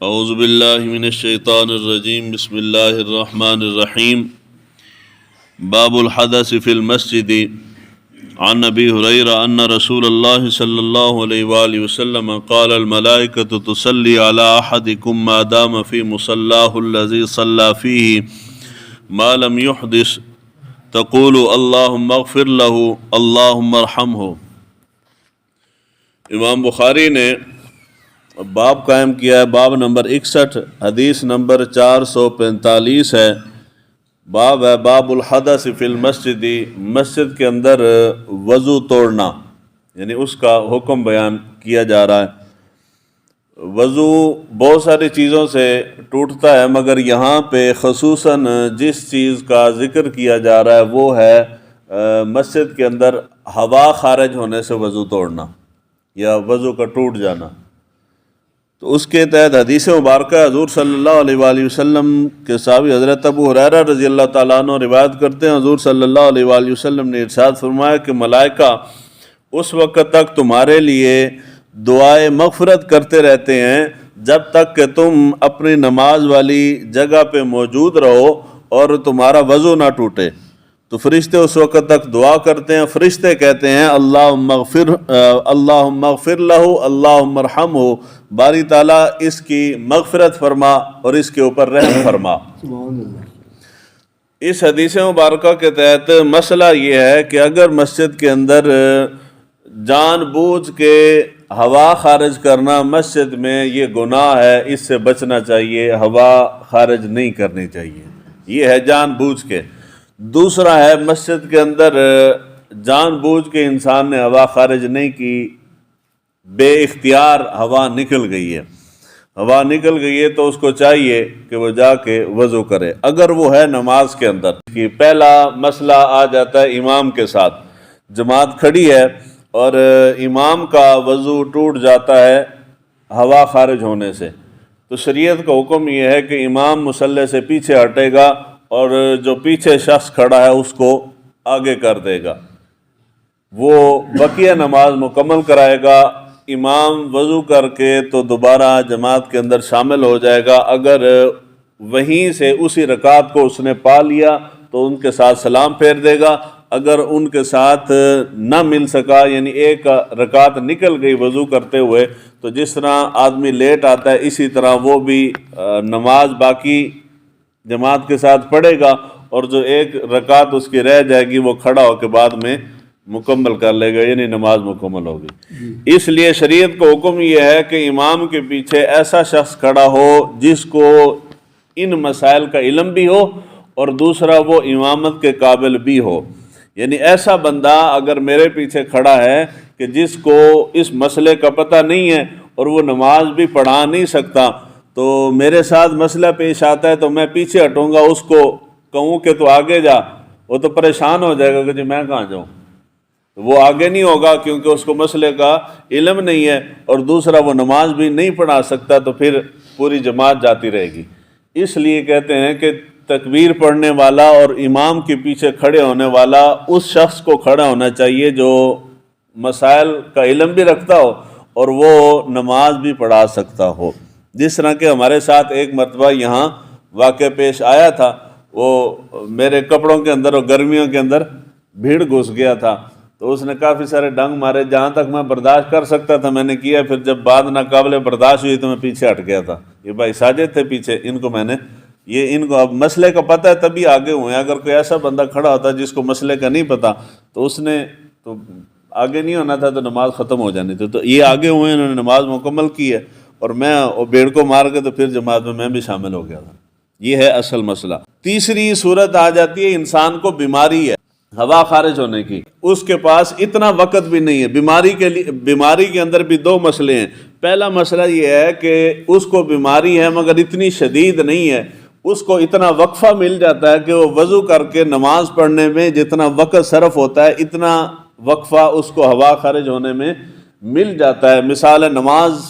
اعوذ باللہ من الشیطان الرجیم بسم اللہ الرحمن الرحیم باب الحدث فی المسجد عن ابی ہریرہ ان رسول اللہ صلی اللہ علیہ وآلہ وسلم قال الملائکۃ تصلی علی احدکم ما دام فی مصلاہ الذی صلی فیہ ما لم یحدث تقول اللہم اغفر لہ اللہم ارحمہ۔ امام بخاری نے باب قائم کیا ہے، باب نمبر 61، حدیث نمبر 445 ہے۔ باب ہے باب الحدث فی المسجد، مسجد کے اندر وضو توڑنا، یعنی اس کا حکم بیان کیا جا رہا ہے۔ وضو بہت ساری چیزوں سے ٹوٹتا ہے، مگر یہاں پہ خصوصاً جس چیز کا ذکر کیا جا رہا ہے وہ ہے مسجد کے اندر ہوا خارج ہونے سے وضو توڑنا یا وضو کا ٹوٹ جانا۔ تو اس کے تحت حدیث مبارکہ حضور صلی اللہ علیہ وآلہ وسلم کے صحابی حضرت ابو ہریرہ رضی اللہ تعالیٰ عنہ روایت کرتے ہیں، حضور صلی اللہ علیہ وآلہ وسلم نے ارشاد فرمایا کہ ملائکہ اس وقت تک تمہارے لیے دعائے مغفرت کرتے رہتے ہیں جب تک کہ تم اپنی نماز والی جگہ پہ موجود رہو اور تمہارا وضو نہ ٹوٹے۔ تو فرشتے اس وقت تک دعا کرتے ہیں، فرشتے کہتے ہیں اللہم اغفر لہ اللہم ارحمہ، باری تعالیٰ اس کی مغفرت فرما اور اس کے اوپر رحم فرما۔ اس حدیث مبارکہ کے تحت مسئلہ یہ ہے کہ اگر مسجد کے اندر جان بوجھ کے ہوا خارج کرنا مسجد میں یہ گناہ ہے، اس سے بچنا چاہیے، ہوا خارج نہیں کرنی چاہیے، یہ ہے جان بوجھ کے۔ دوسرا ہے مسجد کے اندر جان بوجھ کے انسان نے ہوا خارج نہیں کی، بے اختیار ہوا نکل گئی ہے، ہوا نکل گئی ہے تو اس کو چاہیے کہ وہ جا کے وضو کرے۔ اگر وہ ہے نماز کے اندر کہ پہلا مسئلہ آ جاتا ہے امام کے ساتھ، جماعت کھڑی ہے اور امام کا وضو ٹوٹ جاتا ہے ہوا خارج ہونے سے، تو شریعت کا حکم یہ ہے کہ امام مصلی سے پیچھے ہٹے گا اور جو پیچھے شخص کھڑا ہے اس کو آگے کر دے گا، وہ بقیہ نماز مکمل کرائے گا۔ امام وضو کر کے تو دوبارہ جماعت کے اندر شامل ہو جائے گا، اگر وہیں سے اسی رکعت کو اس نے پا لیا تو ان کے ساتھ سلام پھیر دے گا، اگر ان کے ساتھ نہ مل سکا یعنی ایک رکعت نکل گئی وضو کرتے ہوئے، تو جس طرح آدمی لیٹ آتا ہے اسی طرح وہ بھی نماز باقی جماعت کے ساتھ پڑھے گا اور جو ایک رکعت اس کی رہ جائے گی وہ کھڑا ہو کے بعد میں مکمل کر لے گا، یعنی نماز مکمل ہوگی۔ اس لیے شریعت کو حکم یہ ہے کہ امام کے پیچھے ایسا شخص کھڑا ہو جس کو ان مسائل کا علم بھی ہو اور دوسرا وہ امامت کے قابل بھی ہو، یعنی ایسا بندہ اگر میرے پیچھے کھڑا ہے کہ جس کو اس مسئلے کا پتہ نہیں ہے اور وہ نماز بھی پڑھا نہیں سکتا، تو میرے ساتھ مسئلہ پیش آتا ہے تو میں پیچھے ہٹوں گا، اس کو کہوں کہ تو آگے جا، وہ تو پریشان ہو جائے گا کہ جی میں کہاں جاؤں، وہ آگے نہیں ہوگا کیونکہ اس کو مسئلے کا علم نہیں ہے، اور دوسرا وہ نماز بھی نہیں پڑھا سکتا، تو پھر پوری جماعت جاتی رہے گی۔ اس لیے کہتے ہیں کہ تکبیر پڑھنے والا اور امام کے پیچھے کھڑے ہونے والا اس شخص کو کھڑا ہونا چاہیے جو مسائل کا علم بھی رکھتا ہو اور وہ نماز بھی پڑھا سکتا ہو۔ جس طرح کہ ہمارے ساتھ ایک مرتبہ یہاں واقعہ پیش آیا تھا، وہ میرے کپڑوں کے اندر اور گرمیوں کے اندر بھیڑ گھس گیا تھا، تو اس نے کافی سارے ڈنگ مارے، جہاں تک میں برداشت کر سکتا تھا میں نے کیا، پھر جب بات ناقابل برداشت ہوئی تو میں پیچھے ہٹ گیا تھا۔ یہ بھائی ساجد تھے پیچھے، ان کو اب مسئلے کا پتہ ہے تبھی آگے ہوئے ہیں، اگر کوئی ایسا بندہ کھڑا ہوتا جس کو مسئلے کا نہیں پتہ تو اس نے تو آگے نہیں ہونا تھا، تو نماز ختم ہو جانی تھی، تو یہ آگے ہوئے ہیں، انہوں نے نماز مکمل کی ہے اور میں بھیڑ کو مار کے تو پھر جماعت میں بھی شامل ہو گیا تھا۔ یہ ہے اصل مسئلہ۔ تیسری صورت آ جاتی ہے انسان کو بیماری ہے ہوا خارج ہونے کی، اس کے پاس اتنا وقت بھی نہیں ہے۔ بیماری کے اندر بھی دو مسئلے ہیں۔ پہلا مسئلہ یہ ہے کہ اس کو بیماری ہے مگر اتنی شدید نہیں ہے، اس کو اتنا وقفہ مل جاتا ہے کہ وہ وضو کر کے نماز پڑھنے میں جتنا وقت صرف ہوتا ہے اتنا وقفہ اس کو ہوا خارج ہونے میں مل جاتا ہے۔ مثال ہے نماز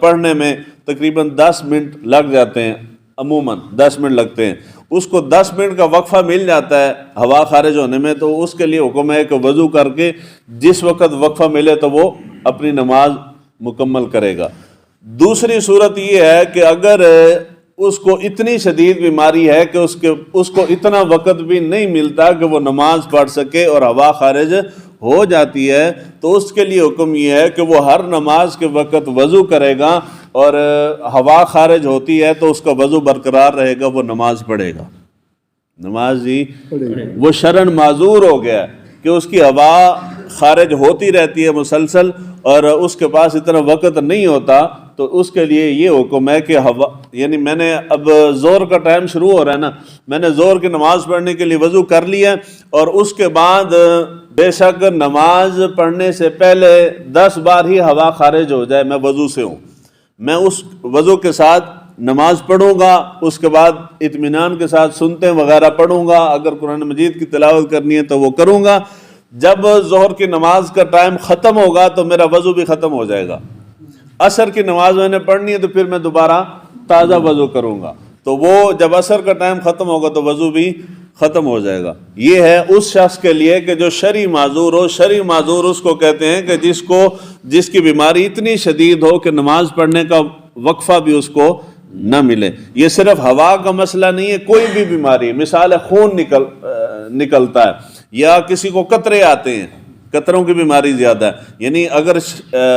پڑھنے میں تقریباً 10 منٹ لگ جاتے ہیں، عموماً 10 منٹ لگتے ہیں، اس کو 10 منٹ کا وقفہ مل جاتا ہے ہوا خارج ہونے میں، تو اس کے لیے حکم ہے کہ وضو کر کے جس وقت وقفہ ملے تو وہ اپنی نماز مکمل کرے گا۔ دوسری صورت یہ ہے کہ اگر اس کو اتنی شدید بیماری ہے کہ اس کو اتنا وقت بھی نہیں ملتا کہ وہ نماز پڑھ سکے اور ہوا خارج ہو جاتی ہے، تو اس کے لیے حکم یہ ہے کہ وہ ہر نماز کے وقت وضو کرے گا، اور ہوا خارج ہوتی ہے تو اس کا وضو برقرار رہے گا، وہ نماز پڑھے گا، نماز ہی وہ شرعاً معذور ہو گیا کہ اس کی ہوا خارج ہوتی رہتی ہے مسلسل اور اس کے پاس اتنا وقت نہیں ہوتا، تو اس کے لیے یہ حکم ہے کہ ہوا، یعنی میں نے اب زور کا ٹائم شروع ہو رہا ہے نا، میں نے زور کی نماز پڑھنے کے لیے وضو کر لیا، اور اس کے بعد بے شک نماز پڑھنے سے پہلے 10 بار ہی ہوا خارج ہو جائے، میں وضو سے ہوں، میں اس وضو کے ساتھ نماز پڑھوں گا، اس کے بعد اطمینان کے ساتھ سنتے وغیرہ پڑھوں گا، اگر قرآن مجید کی تلاوت کرنی ہے تو وہ کروں گا۔ جب ظہر کی نماز کا ٹائم ختم ہوگا تو میرا وضو بھی ختم ہو جائے گا، عصر کی نماز میں نے پڑھنی ہے تو پھر میں دوبارہ تازہ وضو کروں گا، تو وہ جب عصر کا ٹائم ختم ہوگا تو وضو بھی ختم ہو جائے گا۔ یہ ہے اس شخص کے لیے کہ جو شرعی معذور ہو۔ شرعی معذور اس کو کہتے ہیں کہ جس کی بیماری اتنی شدید ہو کہ نماز پڑھنے کا وقفہ بھی اس کو نہ ملے۔ یہ صرف ہوا کا مسئلہ نہیں ہے، کوئی بھی بیماری، مثال ہے خون نکلتا ہے یا کسی کو قطرے آتے ہیں، قطروں کی بیماری زیادہ ہے، یعنی اگر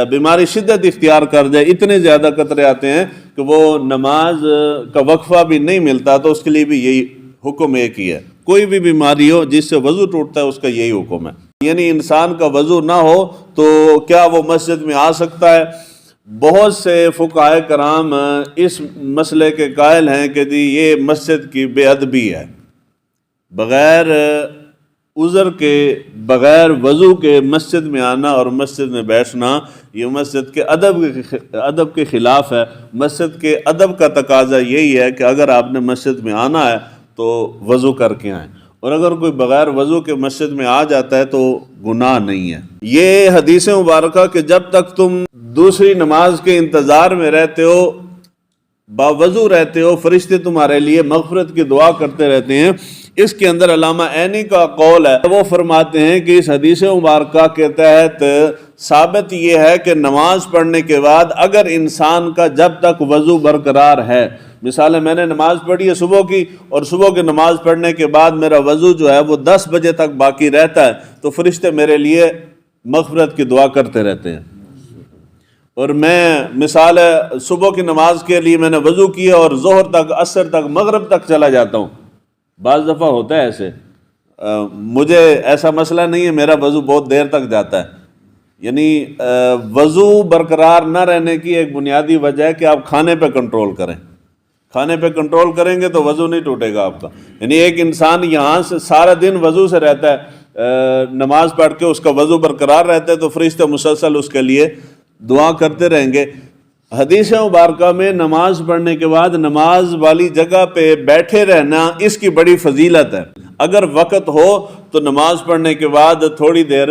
بیماری شدت اختیار کر جائے، اتنے زیادہ قطرے آتے ہیں کہ وہ نماز کا وقفہ بھی نہیں ملتا، تو اس کے لیے بھی یہی حکم ایک ہی ہے۔ کوئی بھی بیماری ہو جس سے وضو ٹوٹتا ہے، اس کا یہی حکم ہے۔ یعنی انسان کا وضو نہ ہو تو کیا وہ مسجد میں آ سکتا ہے؟ بہت سے فقہائے کرام اس مسئلے کے قائل ہیں کہ جی یہ مسجد کی بے ادبی ہے، بغیر عذر کے، بغیر وضو کے مسجد میں آنا اور مسجد میں بیٹھنا، یہ مسجد کے ادب کے خلاف ہے۔ مسجد کے ادب کا تقاضا یہی ہے کہ اگر آپ نے مسجد میں آنا ہے تو وضو کر کے آئیں، اور اگر کوئی بغیر وضو کے مسجد میں آ جاتا ہے تو گناہ نہیں ہے۔ یہ حدیث مبارکہ کہ جب تک تم دوسری نماز کے انتظار میں رہتے ہو، باوضو رہتے ہو، فرشتے تمہارے لیے مغفرت کی دعا کرتے رہتے ہیں، اس کے اندر علامہ عینی کا قول ہے، وہ فرماتے ہیں کہ اس حدیث مبارکہ کے تحت ثابت یہ ہے کہ نماز پڑھنے کے بعد اگر انسان کا جب تک وضو برقرار ہے، مثال ہے میں نے نماز پڑھی ہے صبح کی، اور صبح کی نماز پڑھنے کے بعد میرا وضو جو ہے وہ 10 بجے تک باقی رہتا ہے، تو فرشتے میرے لیے مغفرت کی دعا کرتے رہتے ہیں۔ اور میں مثال ہے صبح کی نماز کے لیے میں نے وضو کیا اور ظہر تک، عصر تک، مغرب تک چلا جاتا ہوں، بعض دفعہ ہوتا ہے ایسے، مجھے ایسا مسئلہ نہیں ہے، میرا وضو بہت دیر تک جاتا ہے۔ یعنی وضو برقرار نہ رہنے کی ایک بنیادی وجہ ہے کہ آپ کھانے پہ کنٹرول کریں، کھانے پہ کنٹرول کریں گے تو وضو نہیں ٹوٹے گا آپ کا۔ یعنی ایک انسان یہاں سے سارا دن وضو سے رہتا ہے، نماز پڑھ کے اس کا وضو برقرار رہتا ہے، تو فرشتے مسلسل اس کے لیے دعا کرتے رہیں گے۔ حدیث مبارکہ میں نماز پڑھنے کے بعد نماز والی جگہ پہ بیٹھے رہنا، اس کی بڑی فضیلت ہے۔ اگر وقت ہو تو نماز پڑھنے کے بعد تھوڑی دیر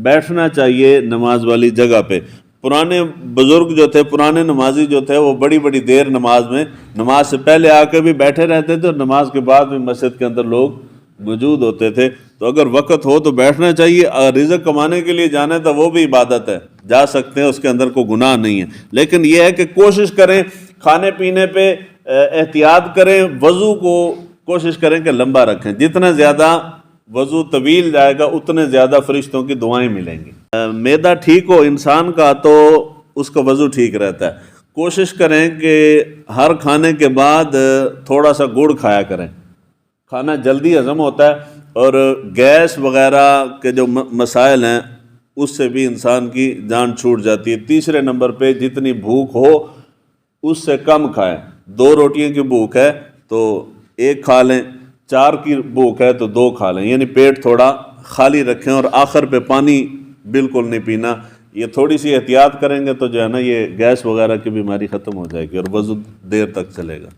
بیٹھنا چاہیے نماز والی جگہ پہ۔ پرانے بزرگ جو تھے، پرانے نمازی جو تھے، وہ بڑی بڑی دیر نماز میں، نماز سے پہلے آ کے بھی بیٹھے رہتے تھے، اور نماز کے بعد بھی مسجد کے اندر لوگ موجود ہوتے تھے۔ تو اگر وقت ہو تو بیٹھنا چاہیے۔ اگر رزق کمانے کے لیے جانا ہے تو وہ بھی عبادت ہے، جا سکتے ہیں، اس کے اندر کوئی گناہ نہیں ہے، لیکن یہ ہے کہ کوشش کریں، کھانے پینے پہ احتیاط کریں، وضو کو کوشش کریں کہ لمبا رکھیں، جتنا زیادہ وضو طویل جائے گا اتنے زیادہ فرشتوں کی دعائیں ملیں گی۔ معدہ ٹھیک ہو انسان کا تو اس کا وضو ٹھیک رہتا ہے۔ کوشش کریں کہ ہر کھانے کے بعد تھوڑا سا گڑ کھایا کریں، کھانا جلدی ہضم ہوتا ہے، اور گیس وغیرہ کے جو مسائل ہیں اس سے بھی انسان کی جان چھوٹ جاتی ہے۔ تیسرے نمبر پہ جتنی بھوک ہو اس سے کم کھائیں۔ 2 روٹیوں کی بھوک ہے تو 1 کھا لیں، 4 کی بھوک ہے تو 2 کھا لیں، یعنی پیٹ تھوڑا خالی رکھیں، اور آخر پہ پانی بالکل نہیں پینا۔ یہ تھوڑی سی احتیاط کریں گے تو جو ہے نا یہ گیس وغیرہ کی بیماری ختم ہو جائے گی اور وضو دیر تک چلے گا۔